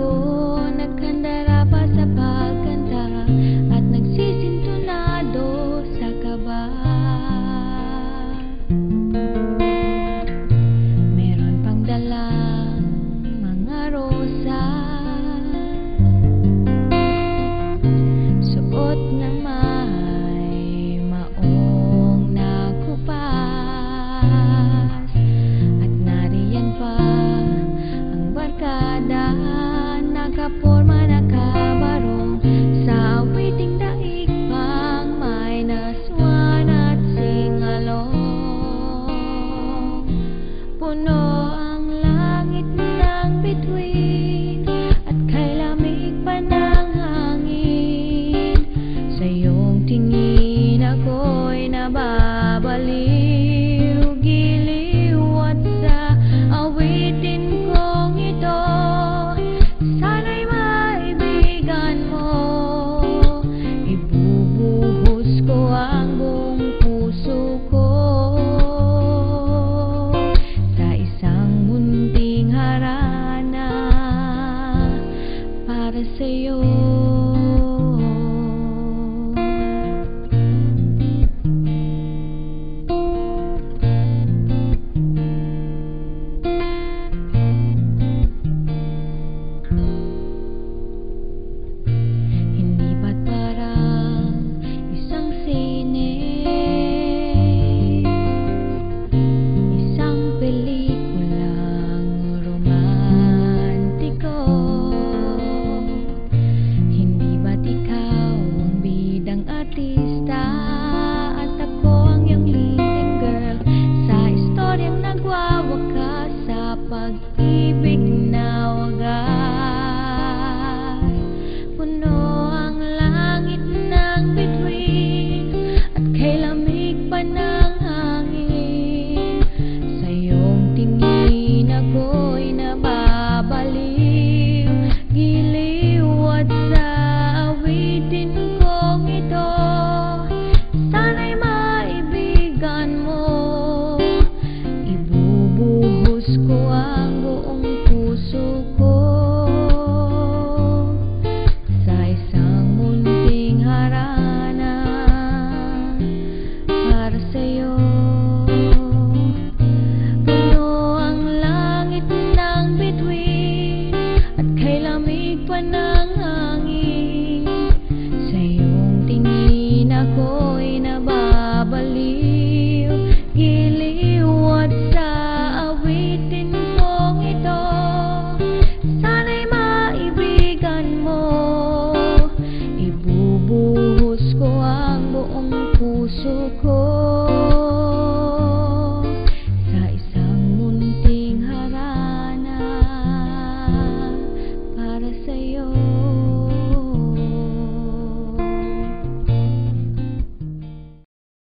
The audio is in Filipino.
ako nagkandara pa sa pagkanta at nagsisintunado sa kaba. Meron pang dalang mga rosas, suot na may maong nakupas, at nariyan pa ang barkada, nakaporma nakabarong sa awiting daig pang may naswan at singalong. Puno ang langit ng bituin at kay lamig pa ng hangin. Sa iyong tingin ako'y nababaliw, giliw at sa awitin kong ito sana'y maibigan mo. Ibubuhos ko ang buong puso ko sa isang munting harana para sa'yo.